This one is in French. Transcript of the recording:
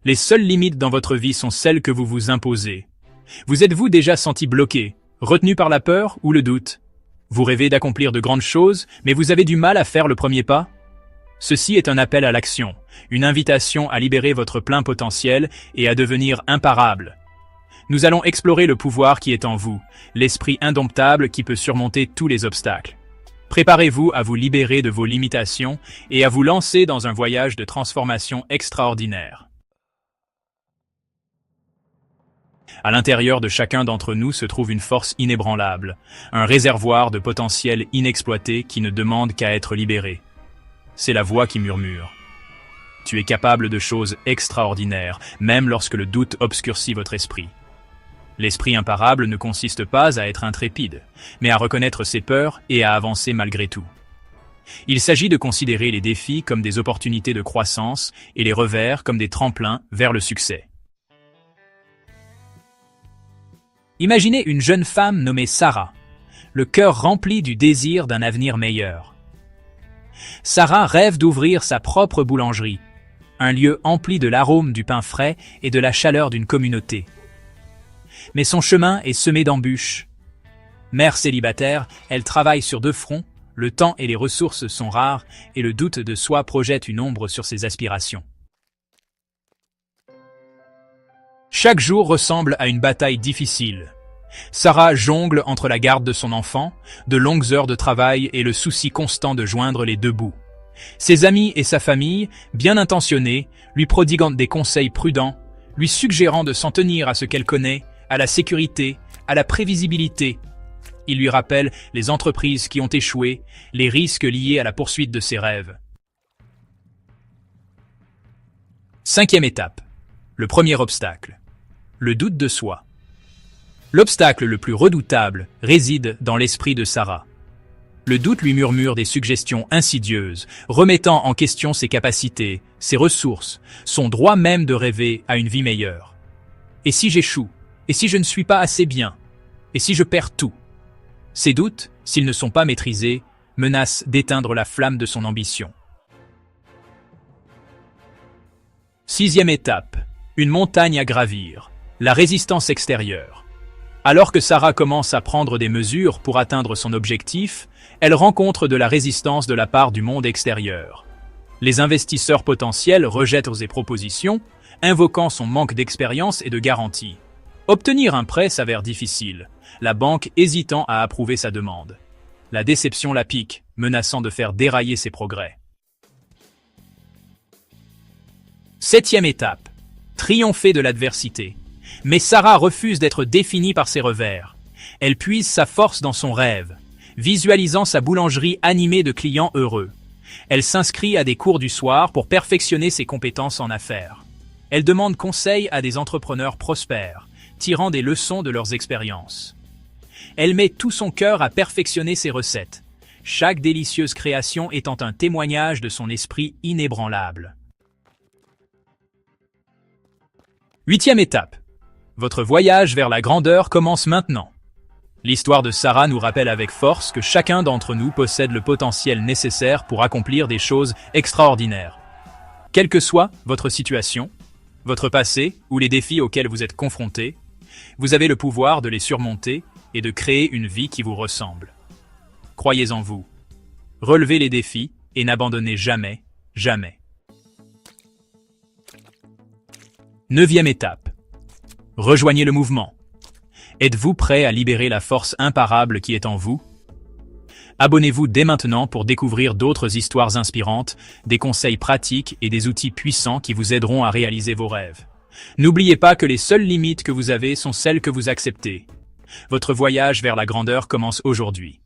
Les seules limites dans votre vie sont celles que vous vous imposez. Vous êtes-vous déjà senti bloqué, retenu par la peur ou le doute? Vous rêvez d'accomplir de grandes choses, mais vous avez du mal à faire le premier pas? Ceci est un appel à l'action, une invitation à libérer votre plein potentiel et à devenir imparable. Nous allons explorer le pouvoir qui est en vous, l'esprit indomptable qui peut surmonter tous les obstacles. Préparez-vous à vous libérer de vos limitations et à vous lancer dans un voyage de transformation extraordinaire. À l'intérieur de chacun d'entre nous se trouve une force inébranlable, un réservoir de potentiel inexploité qui ne demande qu'à être libéré. C'est la voix qui murmure. Tu es capable de choses extraordinaires, même lorsque le doute obscurcit votre esprit. L'esprit imparable ne consiste pas à être intrépide, mais à reconnaître ses peurs et à avancer malgré tout. Il s'agit de considérer les défis comme des opportunités de croissance et les revers comme des tremplins vers le succès. Imaginez une jeune femme nommée Sarah, le cœur rempli du désir d'un avenir meilleur. Sarah rêve d'ouvrir sa propre boulangerie, un lieu empli de l'arôme du pain frais et de la chaleur d'une communauté. Mais son chemin est semé d'embûches. Mère célibataire, elle travaille sur deux fronts, le temps et les ressources sont rares et le doute de soi projette une ombre sur ses aspirations. Chaque jour ressemble à une bataille difficile. Sarah jongle entre la garde de son enfant, de longues heures de travail et le souci constant de joindre les deux bouts. Ses amis et sa famille, bien intentionnés, lui prodiguant des conseils prudents, lui suggérant de s'en tenir à ce qu'elle connaît, à la sécurité, à la prévisibilité. Il lui rappelle les entreprises qui ont échoué, les risques liés à la poursuite de ses rêves. Cinquième étape. Le premier obstacle. Le doute de soi. L'obstacle le plus redoutable réside dans l'esprit de Sarah. Le doute lui murmure des suggestions insidieuses, remettant en question ses capacités, ses ressources, son droit même de rêver à une vie meilleure. Et si j'échoue? Et si je ne suis pas assez bien? Et si je perds tout? Ces doutes, s'ils ne sont pas maîtrisés, menacent d'éteindre la flamme de son ambition. Sixième étape. Une montagne à gravir. La résistance extérieure. Alors que Sarah commence à prendre des mesures pour atteindre son objectif, elle rencontre de la résistance de la part du monde extérieur. Les investisseurs potentiels rejettent ses propositions, invoquant son manque d'expérience et de garantie. Obtenir un prêt s'avère difficile, la banque hésitant à approuver sa demande. La déception la pique, menaçant de faire dérailler ses progrès. Septième étape. Triompher de l'adversité. Mais Sarah refuse d'être définie par ses revers. Elle puise sa force dans son rêve, visualisant sa boulangerie animée de clients heureux. Elle s'inscrit à des cours du soir pour perfectionner ses compétences en affaires. Elle demande conseil à des entrepreneurs prospères, tirant des leçons de leurs expériences. Elle met tout son cœur à perfectionner ses recettes, chaque délicieuse création étant un témoignage de son esprit inébranlable. Huitième étape. Votre voyage vers la grandeur commence maintenant. L'histoire de Sarah nous rappelle avec force que chacun d'entre nous possède le potentiel nécessaire pour accomplir des choses extraordinaires. Quelle que soit votre situation, votre passé ou les défis auxquels vous êtes confrontés, vous avez le pouvoir de les surmonter et de créer une vie qui vous ressemble. Croyez en vous. Relevez les défis et n'abandonnez jamais, jamais. Neuvième étape. Rejoignez le mouvement. Êtes-vous prêt à libérer la force imparable qui est en vous? Abonnez-vous dès maintenant pour découvrir d'autres histoires inspirantes, des conseils pratiques et des outils puissants qui vous aideront à réaliser vos rêves. N'oubliez pas que les seules limites que vous avez sont celles que vous acceptez. Votre voyage vers la grandeur commence aujourd'hui.